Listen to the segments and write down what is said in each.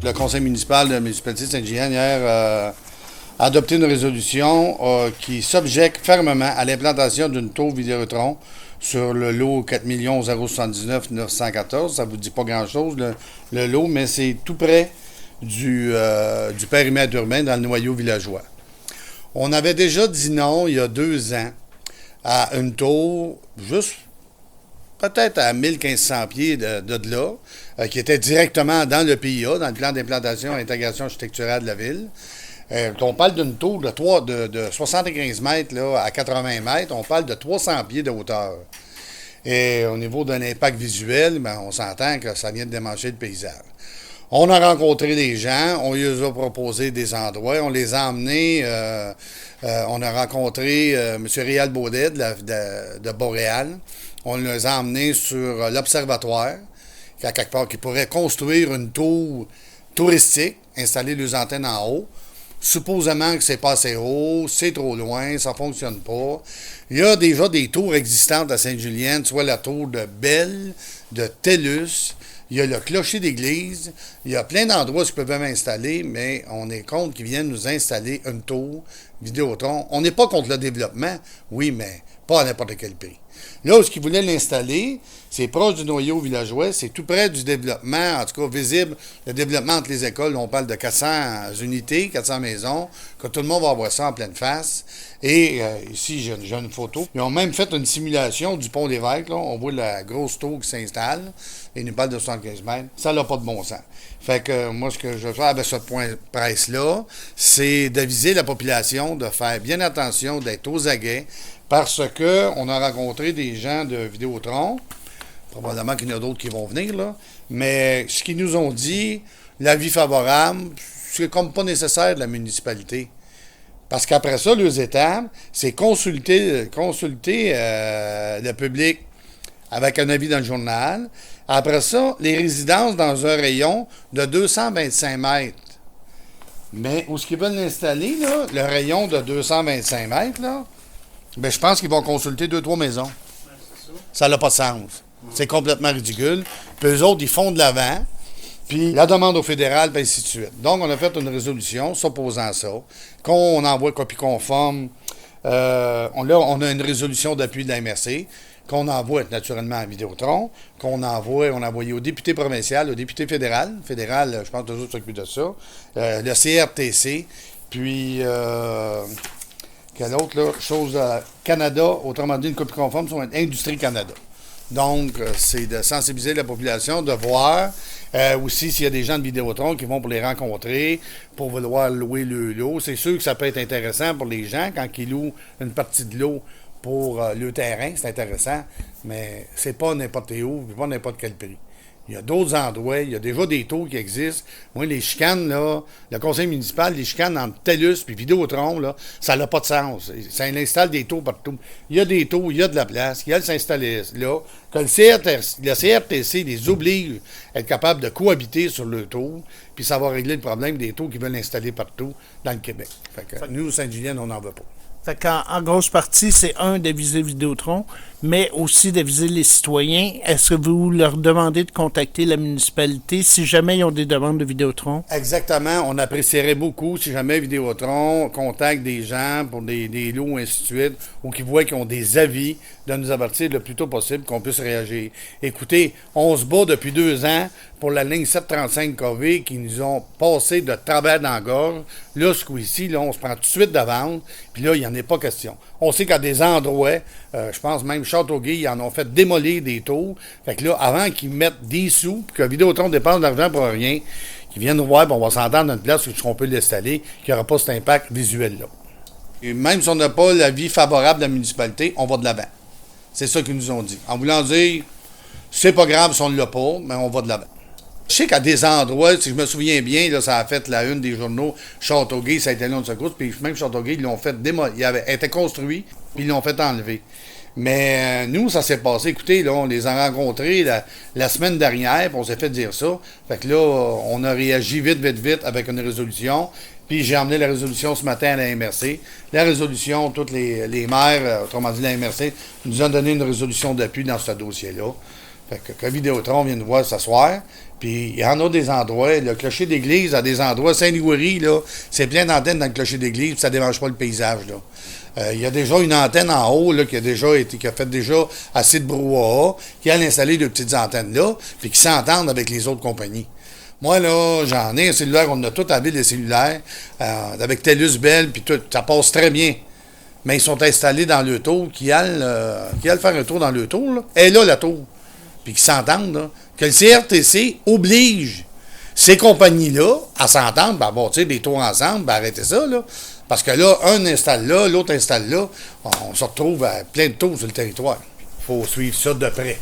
Le conseil municipal de la municipalité de Sainte-Julienne hier a adopté une résolution qui s'objecte fermement à l'implantation d'une tour Vidéotron sur le lot 4 079 914. Ça ne vous dit pas grand-chose, le lot, mais c'est tout près du périmètre urbain dans le noyau villageois. On avait déjà dit non il y a 2 ans à une tour juste peut-être à 1500 pieds de là, qui était directement dans le PIA, dans le plan d'implantation et intégration architecturale de la ville. On parle d'une tour de 75 mètres là, à 80 mètres, on parle de 300 pieds de hauteur. Et au niveau d'un impact visuel, ben, on s'entend que ça vient de démancher le paysage. On a rencontré des gens, on leur a proposé des endroits, on les a emmenés. On a rencontré M. Réal Baudet de Boréal. On les a emmenés sur l'observatoire, à quelque part, qui pourrait construire une tour touristique, installer les antennes en haut. Supposément que c'est pas assez haut, c'est trop loin, ça fonctionne pas. Il y a déjà des tours existantes à Sainte-Julienne, soit la tour de Belle, de Tellus, il y a le clocher d'église, il y a plein d'endroits où ils peuvent même installer, mais on est contre qu'ils viennent nous installer une tour Vidéotron. On n'est pas contre le développement, oui, mais pas à n'importe quel prix. Là où ils voulaient l'installer, c'est proche du noyau villageois, c'est tout près du développement, en tout cas visible, le développement entre les écoles. On parle de 400 unités, 400 maisons, que tout le monde va voir ça en pleine face. Et ici, j'ai une photo. Ils ont même fait une simulation du pont d'évêque. Là. On voit la grosse tour qui s'installe. Et ils nous parlent de 75 mètres. Ça n'a pas de bon sens. Fait que moi, ce que je veux faire avec ce point de presse-là, c'est d'aviser la population, de faire bien attention, d'être aux aguets, parce qu'on a rencontré des gens de Vidéotron. Probablement qu'il y en a d'autres qui vont venir, là. Mais ce qu'ils nous ont dit, l'avis favorable, c'est comme pas nécessaire de la municipalité. Parce qu'après ça, leurs étapes, c'est consulter le public avec un avis dans le journal. Après ça, les résidences dans un rayon de 225 mètres. Mais où est-ce qu'ils veulent l'installer, là, le rayon de 225 mètres, là? Ben, je pense qu'ils vont consulter 2-3 maisons. Ça n'a pas de sens. C'est complètement ridicule. Puis eux autres, ils font de l'avant. Puis la demande au fédéral, puis ainsi de suite. Donc, on a fait une résolution s'opposant à ça, qu'on envoie copie conforme. On a une résolution d'appui de la MRC, qu'on envoie naturellement à Vidéotron, on a envoyé au député provincial, au député fédéral, je pense que les autres s'occupent de ça, le CRTC, puis... quelle autre là, chose Canada, autrement dit, une copie conforme sur Industrie Canada. Donc, c'est de sensibiliser la population, de voir aussi s'il y a des gens de Vidéotron qui vont pour les rencontrer, pour vouloir louer le lot. C'est sûr que ça peut être intéressant pour les gens quand ils louent une partie de l'eau pour le terrain, c'est intéressant, mais c'est pas n'importe où, pas n'importe quel prix. Il y a d'autres endroits, il y a déjà des taux qui existent. Moi, les chicanes, là, le conseil municipal, les chicanes entre TELUS et Vidéotron, là, ça n'a pas de sens. Ça installe des taux partout. Il y a des taux, il y a de la place, il y a de s'installer là. Que le CRTC les oblige à être capables de cohabiter sur le taux, puis ça va régler le problème des taux qu'ils veulent installer partout dans le Québec. Fait que nous, Sainte-Julienne, on n'en veut pas. Fait qu'en grosse partie, c'est d'aviser Vidéotron, mais aussi d'aviser les citoyens. Est-ce que vous leur demandez de contacter la municipalité si jamais ils ont des demandes de Vidéotron? Exactement. On apprécierait beaucoup si jamais Vidéotron contacte des gens pour des lots, ainsi de suite, ou qui voient qu'ils ont des avis, de nous avertir le plus tôt possible qu'on puisse réagir. Écoutez, on se bat depuis 2 ans pour la ligne 735 KV qui nous ont passé de travers dans la gorge. Là, ce coup-ci, là, on se prend tout de suite d'avance, puis là, il n'y en est pas question. On sait qu'à des endroits, je pense même Châteauguay, ils en ont fait démolir des tours. Fait que là, avant qu'ils mettent des sous, puis que Vidéotron dépense de l'argent pour rien, qu'ils viennent nous voir, puis on va s'entendre dans une place où on peut l'installer, qu'il n'y aura pas cet impact visuel-là. Et même si on n'a pas l'avis favorable de la municipalité, on va de l'avant. C'est ça qu'ils nous ont dit. En voulant dire, c'est pas grave si on ne l'a pas, mais on va de l'avant. Je sais qu'à des endroits, si je me souviens bien, là, ça a fait la une des journaux, Châteauguay, ça a été long de secousse, puis même Châteauguay, ils l'ont fait démolir. Il était construit, puis ils l'ont fait enlever. Mais nous, ça s'est passé, écoutez, là, on les a rencontrés la semaine dernière, puis on s'est fait dire ça. Fait que là, on a réagi vite avec une résolution. Puis j'ai emmené la résolution ce matin à la MRC. La résolution, tous les maires, autrement dit la MRC, nous ont donné une résolution d'appui dans ce dossier-là. Fait que Vidéotron vient nous voir ce soir, puis il y en a des endroits, le clocher d'église a des endroits, Saint-Louis, là, c'est plein d'antennes dans le clocher d'église, puis ça ne dérange pas le paysage, là. Il y a déjà une antenne en haut là, qui a fait déjà assez de brouhaha, qui a installé de petites antennes là, puis qui s'entendent avec les autres compagnies. Moi, là, j'en ai un cellulaire, on a tout à ville des cellulaires, avec TELUS Bell, puis tout, ça passe très bien. Mais ils sont installés dans le tour, qui allent faire un tour dans le tour, là. Et là, la tour. Puis qui s'entendent, là. Que le CRTC oblige ces compagnies-là à s'entendre, ben, bâtir des tours ensemble, ben, arrêtez ça, là. Parce que là, un installe là, l'autre installe là, on se retrouve à plein de tours sur le territoire. Il faut suivre ça de près.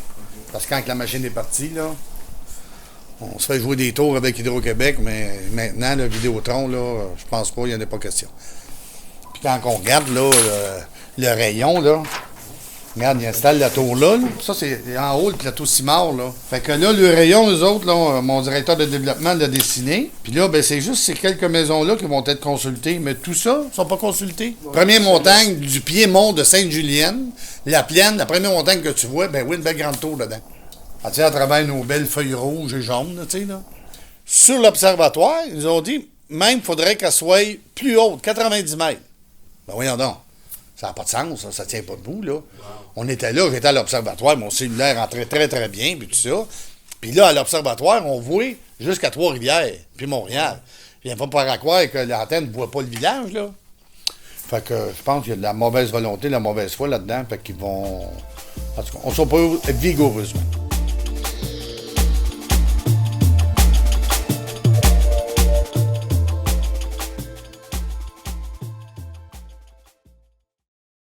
Parce que quand la machine est partie, là, on se fait jouer des tours avec Hydro-Québec, mais maintenant, le Vidéotron, là, je pense pas, il n'y en a pas question. Puis quand on regarde, là, le rayon, là, regarde, ils installent la tour là. Ça, c'est en haut, le plateau Simard, là. Fait que là, le rayon, eux autres, là, mon directeur de développement l'a dessiné. Puis là, ben, c'est juste ces quelques maisons-là qui vont être consultées. Mais tout ça, ne sont pas consultés. Première montagne du Piémont de Sainte-Julienne, la plaine, la première montagne que tu vois, ben oui, une belle grande tour dedans. Tu sais, à travers nos belles feuilles rouges et jaunes, tu sais, là. Sur l'observatoire, ils nous ont dit, même, il faudrait qu'elle soit plus haute, 90 mètres. Ben voyons donc. Ça n'a pas de sens, ça tient pas debout, là. Wow. On était là, j'étais à l'observatoire, mon cellulaire rentrait très, très bien, puis tout ça. Puis là, à l'observatoire, on voit jusqu'à Trois-Rivières, puis Montréal. Il n'y a pas à croire que l'antenne ne voit pas le village, là. Fait que je pense qu'il y a de la mauvaise volonté, de la mauvaise foi là-dedans, fait qu'ils vont... En tout cas, on ne sait pas vigoureusement.